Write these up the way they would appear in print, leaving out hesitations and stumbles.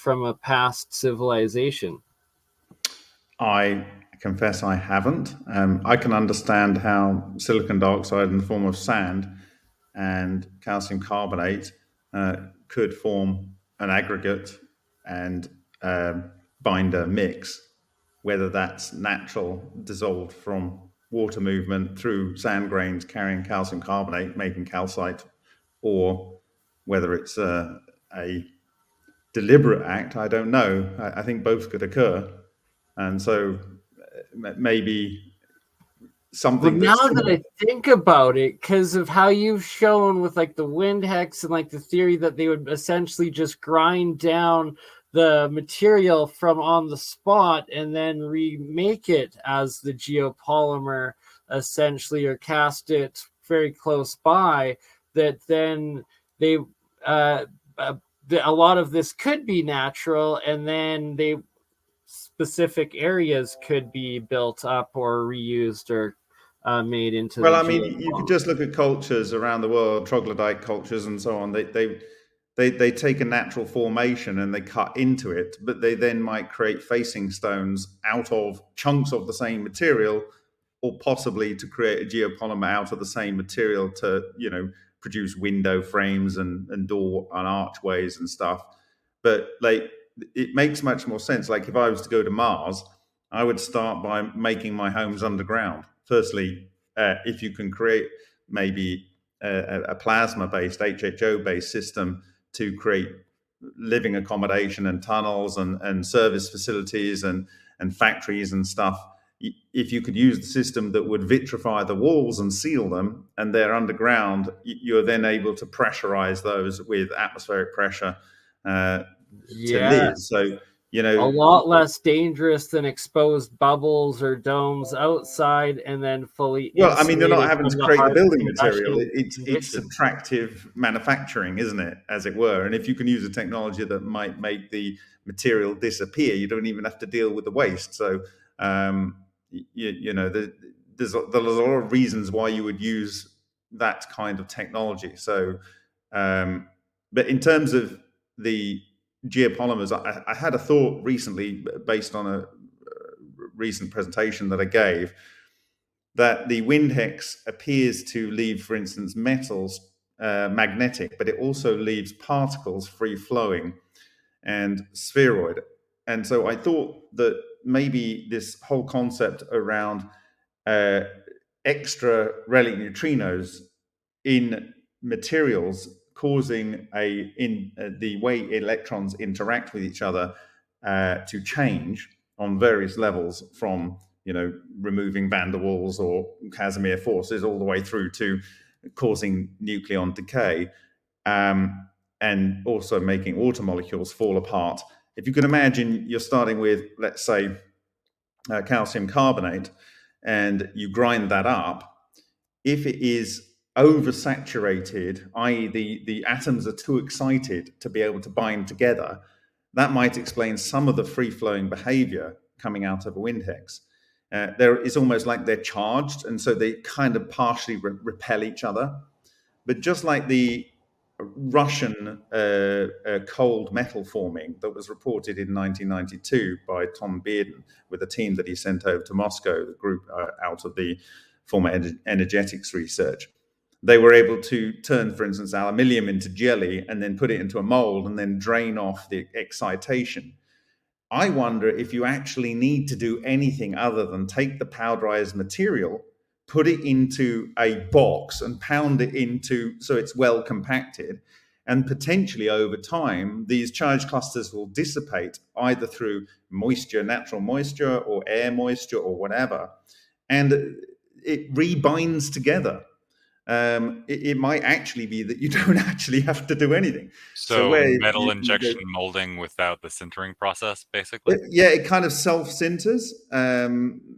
from a past civilization? I confess I haven't. I can understand how silicon dioxide in the form of sand and calcium carbonate could form an aggregate and binder mix, whether that's natural dissolved from water movement through sand grains carrying calcium carbonate, making calcite, or whether it's a deliberate act. I don't know. I think both could occur. And so maybe something Now that's that I think about it, because of how you've shown with like the wind hex and like the theory that they would essentially just grind down the material from on the spot and then remake it as the geopolymer essentially, or cast it very close by, that then they a lot of this could be natural, and then they specific areas could be built up or reused or made into well, the I mean, you could just look at cultures around the world, troglodyte cultures and so on. They take a natural formation and they cut into it, but they then might create facing stones out of chunks of the same material, or possibly to create a geopolymer out of the same material to, produce window frames and door and archways and stuff. But like, it makes much more sense. Like if I was to go to Mars, I would start by making my homes underground. Firstly, if you can create maybe a plasma-based, HHO-based system to create living accommodation and tunnels and service facilities and factories and stuff, if you could use the system that would vitrify the walls and seal them, and they're underground, you're then able to pressurize those with atmospheric pressure to live. So, a lot less dangerous than exposed bubbles or domes outside and then fully well, I mean, they're not insulated having from to the create the harsh building material. combustion It's conditions. subtractive manufacturing, isn't it, as it were? And if you can use a technology that might make the material disappear, you don't even have to deal with the waste. So, there's a lot of reasons why you would use that kind of technology. So, but in terms of the geopolymers, I had a thought recently based on a recent presentation that I gave, that the wind hex appears to leave, for instance, metals magnetic, but it also leaves particles free flowing and spheroid. And so I thought that maybe this whole concept around extra relic neutrinos in materials causing the way electrons interact with each other to change on various levels, from removing van der Waals or Casimir forces all the way through to causing nucleon decay, and also making water molecules fall apart. If you can imagine, you're starting with, let's say, calcium carbonate, and you grind that up. If it is oversaturated, i.e. the atoms are too excited to be able to bind together, that might explain some of the free-flowing behavior coming out of a wind hex. It's almost like they're charged, and so they kind of partially repel each other. But just like the Russian cold metal forming that was reported in 1992 by Tom Bearden with a team that he sent over to Moscow, the group out of the former energetics research, they were able to turn, for instance, aluminium into jelly and then put it into a mold and then drain off the excitation. I wonder if you actually need to do anything other than take the powderized material, put it into a box and pound it into so it's well compacted, and potentially over time these charge clusters will dissipate either through moisture, natural moisture, or air moisture, or whatever, and it rebinds together. It might actually be that you don't actually have to do anything. So metal injection molding without the sintering process, basically? Yeah, it kind of self-sinters.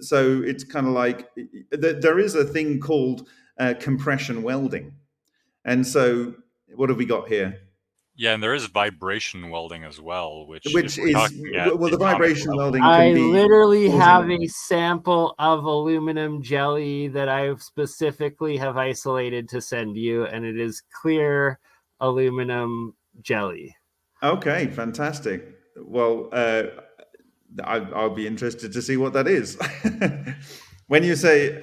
So it's kind of like, there is a thing called compression welding. And so what have we got here? Yeah, and there is vibration welding as well, which is, the vibration welding I can be... literally have a sample of aluminum jelly that I specifically have isolated to send you, and it is clear aluminum jelly. Okay, fantastic. well, I'll be interested to see what that is. When you say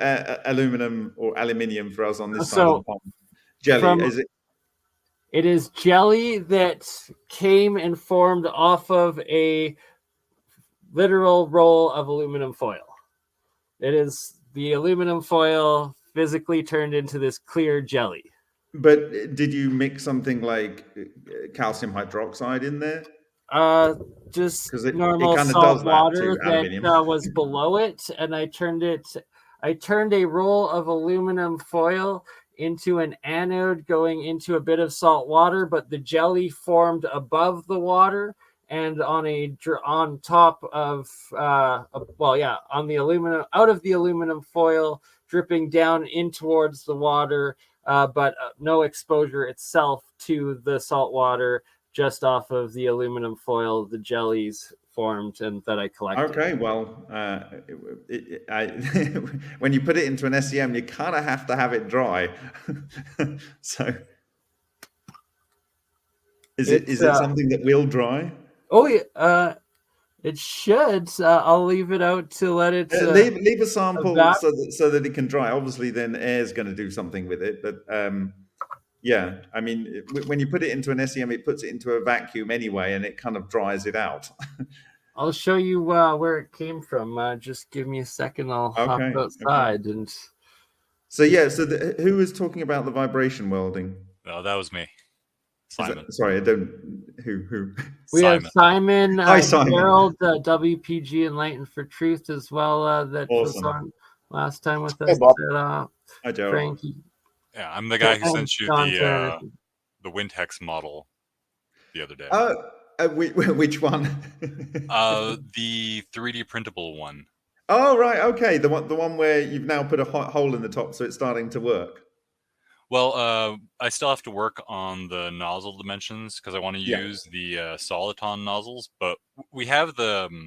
aluminum or aluminium for us on this side of the pond, jelly, is it? It is jelly that came and formed off of a literal roll of aluminum foil. It is the aluminum foil physically turned into this clear jelly. But did you mix something like calcium hydroxide in there? Just Because normal it kind of salt does that water to aluminium. that was below it, and I turned a roll of aluminum foil into an anode going into a bit of salt water, but the jelly formed above the water and on top of on the aluminum, out of the aluminum foil, dripping down in towards the water, but no exposure itself to the salt water. Just off of the aluminum foil, the jellies formed and that I collected. Okay, well, when you put it into an SEM, you kind of have to have it dry. So, is it something that will dry? Oh yeah, it should. I'll leave it out to let it leave a sample so that it can dry. Obviously, then air's going to do something with it, but. Yeah, I mean, when you put it into an SEM, it puts it into a vacuum anyway, and it kind of dries it out. I'll show you where it came from. Just give me a second. I'll hop outside. And so, yeah, so who was talking about the vibration welding? Oh, that was me. Simon. Sorry, I don't... Who? We have Simon. Hi, Simon. Gerald, WPG Enlightened for Truth as well. That was on last time with us. Hey, Bob. Hi, Gerald. Frankie. Yeah, I'm the guy who sent you the wind hex model the other day. Which one? The 3D printable one. Oh, right. Okay, the one where you've now put a hole in the top, so it's starting to work. Well, I still have to work on the nozzle dimensions because I want to use the soliton nozzles, but we have the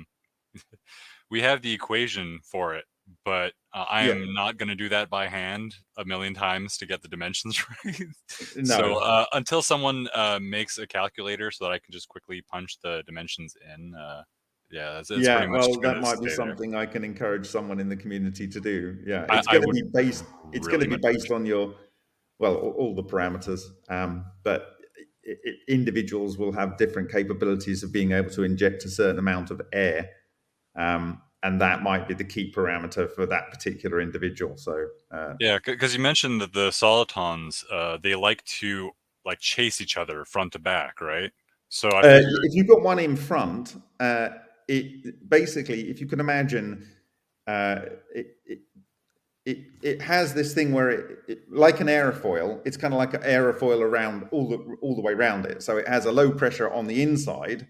equation for it. But I am not going to do that by hand a million times to get the dimensions right. No. So until someone makes a calculator so that I can just quickly punch the dimensions in, it's pretty much that might be something I can encourage someone in the community to do. Yeah, it's going to be based. It's going to be based on your, all the parameters. But individuals will have different capabilities of being able to inject a certain amount of air. And that might be the key parameter for that particular individual. So because you mentioned that the solitons they like to chase each other front to back, right? So if you've got one in front, it basically, if you can imagine, it has this thing where it like an aerofoil. It's kind of like an aerofoil around all the way around it. So it has a low pressure on the inside.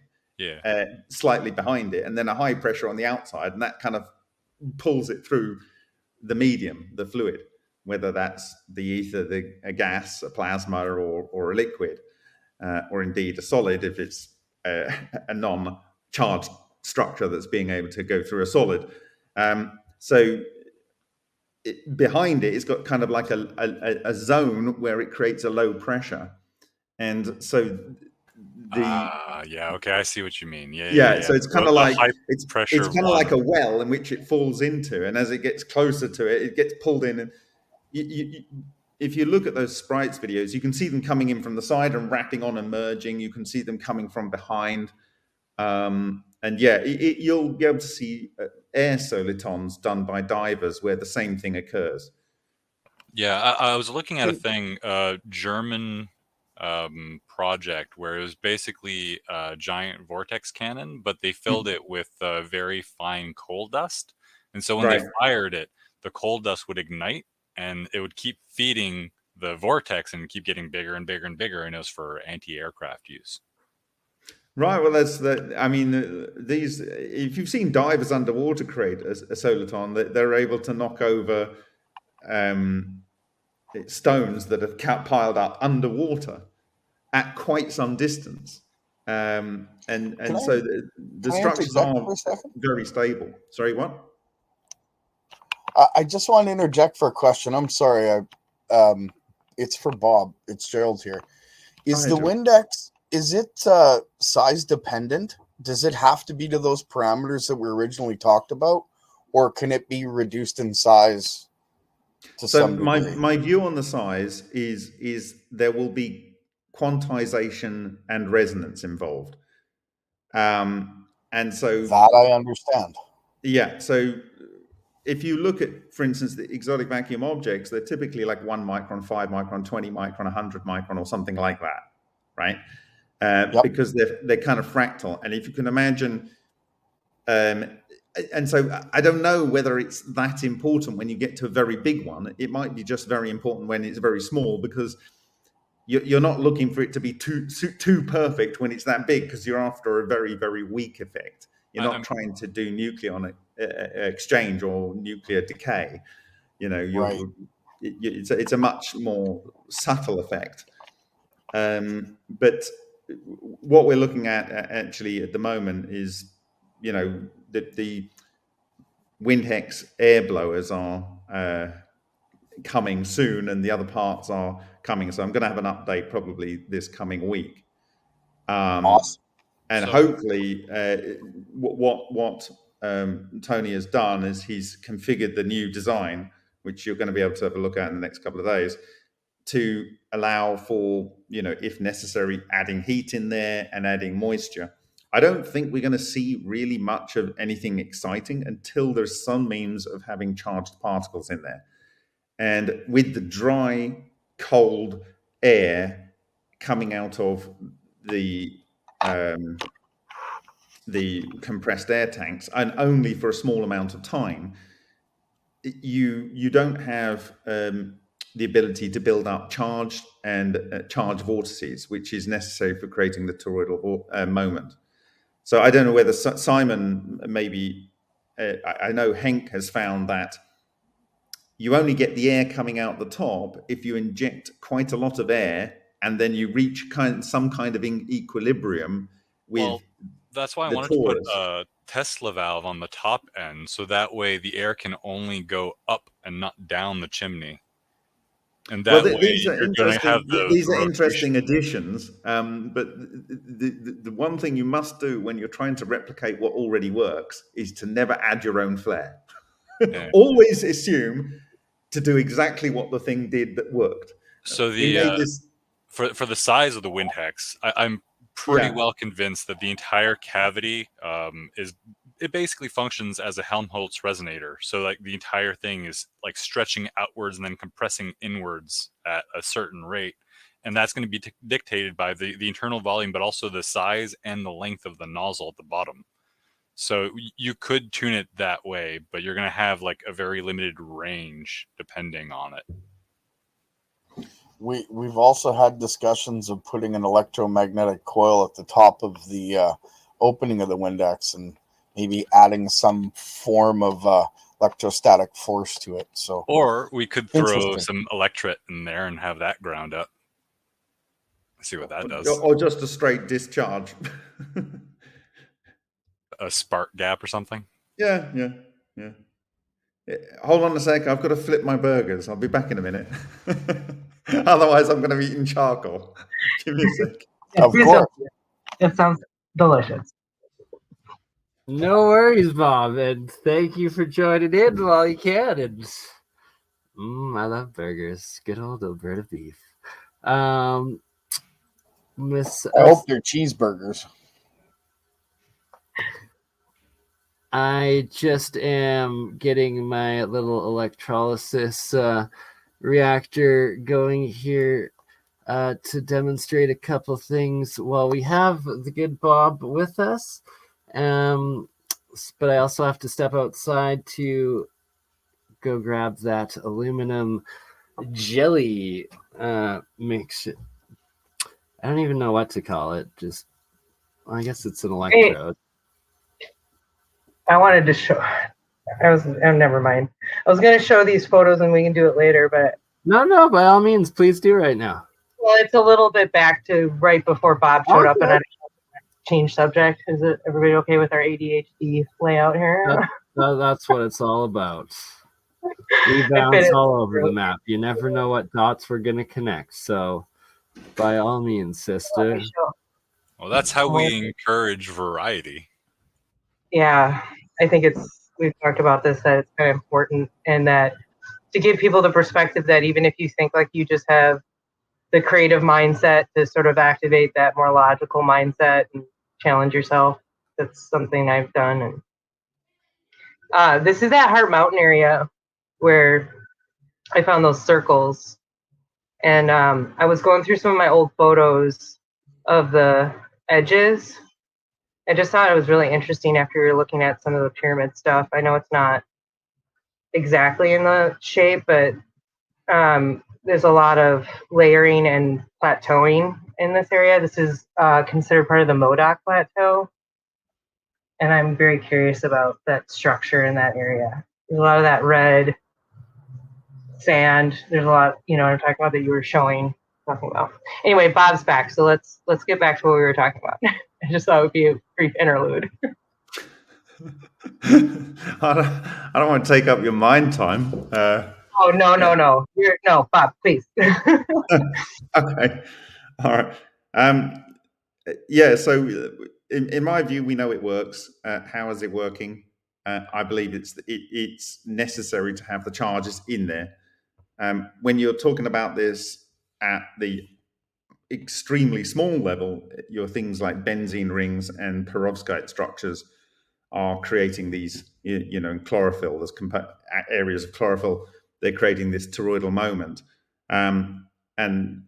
Slightly behind it, and then a high pressure on the outside, and that kind of pulls it through the medium, the fluid, whether that's the ether, a gas, a plasma, or a liquid, or indeed a solid if it's a non-charged structure that's being able to go through a solid. So behind it, it's got kind of like a zone where it creates a low pressure, and so. Okay, I see what you mean. So it's kind of like it's kind of like a well in which it falls into, and as it gets closer to it, it gets pulled in. And if you look at those sprites videos, you can see them coming in from the side and wrapping on and merging. You can see them coming from behind, and you'll be able to see air solitons done by divers where the same thing occurs. I was looking at a thing, German project where it was basically a giant vortex cannon, but they filled it with very fine coal dust, and so when they fired it, the coal dust would ignite and it would keep feeding the vortex and keep getting bigger and bigger and bigger, and it was for anti-aircraft use. Right. Well, these. If you've seen divers underwater create a soliton, they're able to knock over stones that have piled up underwater at quite some distance, and so the structures are very stable. Sorry, what? I just want to interject for a question. I'm sorry. It's for Bob. It's Gerald here. Is the Windex, is it size dependent? does it have to be to those parameters that we originally talked about, or can it be reduced in size to So some degree? my view on the size is there will be quantization and resonance involved. And so That I understand. yeah, so if you look at, for instance, the exotic vacuum objects, they're typically like 1 micron, 5 micron, 20 micron, 100 micron, or something like that, right? Yep. Because they're kind of fractal. And if you can imagine, and so I don't know whether it's that important when you get to a very big one. It might be just very important when it's very small, because you're not looking for it to be too perfect when it's that big, because you're after a very, very weak effect. You're not trying to do nucleon exchange or nuclear decay. You know, Right. it's a much more subtle effect. But what we're looking at actually at the moment is, you know, the WindHex air blowers are coming soon, and the other parts are coming. So I'm going to have an update probably this coming week. Awesome. And So- hopefully, what Tony has done is he's configured the new design, which you're going to be able to have a look at in the next couple of days, to allow for, you know, if necessary, adding heat in there and adding moisture. I don't think we're going to see really much of anything exciting until there's some means of having charged particles in there. And with the dry, cold air coming out of the compressed air tanks, and only for a small amount of time, you don't have the ability to build up charge and charge vortices, which is necessary for creating the toroidal moment. So I don't know whether Simon, maybe, I know Henk has found that you only get the air coming out the top if you inject quite a lot of air, and then you reach some kind of equilibrium with. That's why I the wanted to put torus. a Tesla valve on the top end, so that way the air can only go up and not down the chimney. And that way these are you're going to have interesting. These are interesting additions. But the one thing you must do when you're trying to replicate what already works is to never add your own flair. Yeah. Always assume to do exactly what the thing did that worked. So for the size of the WindHex, I'm pretty well convinced that the entire cavity it basically functions as a Helmholtz resonator. So like the entire thing is like stretching outwards and then compressing inwards at a certain rate. And that's going to be dictated by the internal volume, but also the size and the length of the nozzle at the bottom. So you could tune it that way, but you're going to have like a very limited range depending on it. We've also had discussions of putting an electromagnetic coil at the top of the opening of the WindHex and maybe adding some form of electrostatic force to it. So, or we could throw some electret in there and have that ground up. See what that does. Or just a straight discharge. A spark gap or something. Yeah. Hold on a sec. I've got to flip my burgers. I'll be back in a minute. Otherwise, I'm going to be eating charcoal. Give me a sec. Of course. It sounds delicious. No worries, Bob, and thank you for joining in while you can. And I love burgers. Good old Alberta beef. Miss, I hope they're cheeseburgers. I just am getting my little electrolysis reactor going here to demonstrate a couple things while we have the good Bob with us. But I also have to step outside to go grab that aluminum jelly mix. I don't even know what to call it. I guess it's an electrode. I wanted to show. Never mind. I was going to show these photos and we can do it later, but No, by all means, please do right now. Well, it's a little bit back to right before Bob showed up, and I changed subject. Is it everybody okay with our ADHD layout here? That's what it's all about. We bounce all over the map. You never know what dots we're going to connect. So, by all means, sister. Well, that's how we encourage variety. Yeah, I think we've talked about this, that it's kind of important, and that to give people the perspective that even if you think like you just have the creative mindset, to sort of activate that more logical mindset and challenge yourself. That's something I've done. And this is that Heart Mountain area where I found those circles. And I was going through some of my old photos of the edges. I just thought it was really interesting after you're looking at some of the pyramid stuff. I know it's not exactly in the shape, but there's a lot of layering and plateauing in this area. This is considered part of the Modoc Plateau. And I'm very curious about that structure in that area. There's a lot of that red sand. There's a lot, I'm talking about that you were talking about. Anyway, Bob's back, so let's get back to what we were talking about. I just thought it would be a brief interlude. I don't want to take up your mind time. Oh no, no, Bob, please. Okay, all right. Yeah. So, in my view, we know it works. How is it working? I believe it's necessary to have the charges in there. When you're talking about this at the extremely small level, your things like benzene rings and perovskite structures are creating these, in chlorophyll, there's areas of chlorophyll, they're creating this toroidal moment. And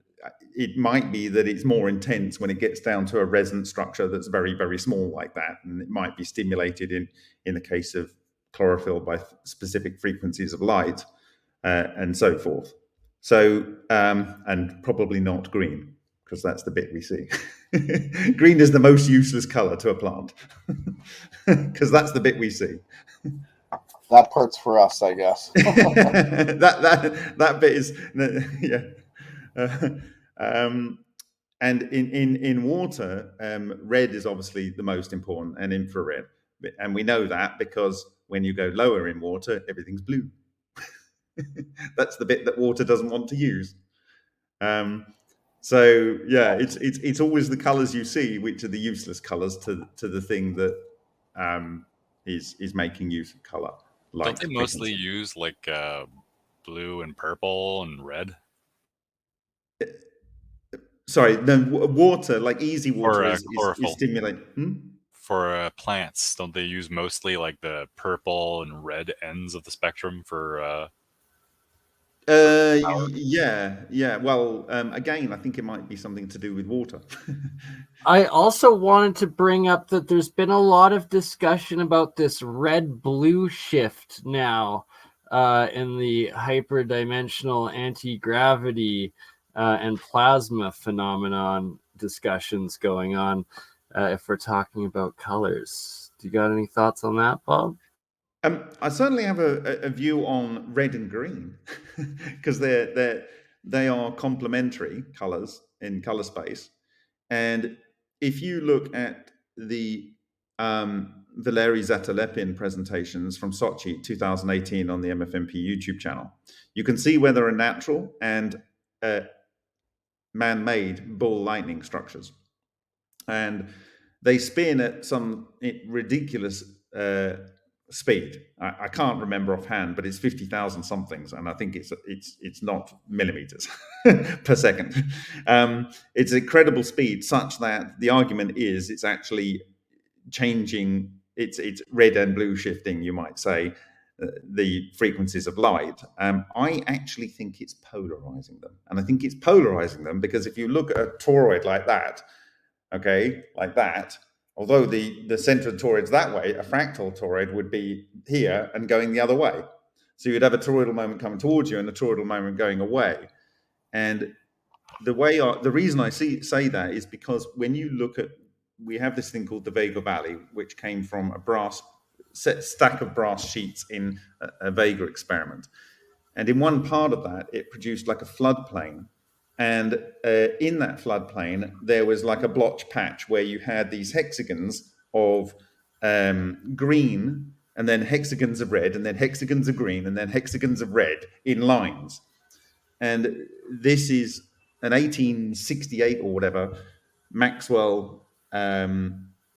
it might be that it's more intense when it gets down to a resonant structure that's very, very small like that. And it might be stimulated in the case of chlorophyll by specific frequencies of light and so forth. So, and probably not green, because that's the bit we see. Green is the most useless color to a plant, because that's the bit we see. That part's for us, I guess. that bit is, yeah. And in water, red is obviously the most important, and infrared. And we know that because when you go lower in water, everything's blue. That's the bit that water doesn't want to use. So yeah, it's always the colors you see which are the useless colors to the thing that is making use of color. Don't they mostly use like blue and purple and red? Sorry, the water, like easy water, is stimulated. For plants, don't they use mostly like the purple and red ends of the spectrum for? Yeah. Well, again, I think it might be something to do with water. I also wanted to bring up that there's been a lot of discussion about this red-blue shift now in the hyperdimensional anti-gravity and plasma phenomenon discussions going on, if we're talking about colors. Do you got any thoughts on that, Bob? I certainly have a view on red and green, because they are complementary colors in color space. And if you look at the Valery Zatalepin presentations from Sochi 2018 on the MFMP YouTube channel, you can see where there are natural and man-made ball lightning structures. And they spin at some ridiculous speed. I can't remember offhand, but it's 50,000 somethings, and I think it's not millimeters per second. It's an incredible speed, such that the argument is it's actually changing. It's red and blue shifting, you might say, the frequencies of light. I actually think it's polarizing them, and I think it's polarizing them because if you look at a toroid like that, okay, like that. Although the center of the toroid's that way, a fractal toroid would be here and going the other way. So you'd have a toroidal moment coming towards you and a toroidal moment going away. And the reason I say that is because when you look at, we have this thing called the Vega Valley, which came from a stack of brass sheets in a Vega experiment. And in one part of that, it produced like a floodplain. And in that floodplain, there was like a blotch patch where you had these hexagons of green, and then hexagons of red, and then hexagons of green, and then hexagons of red in lines. And this is an 1868 or whatever Maxwell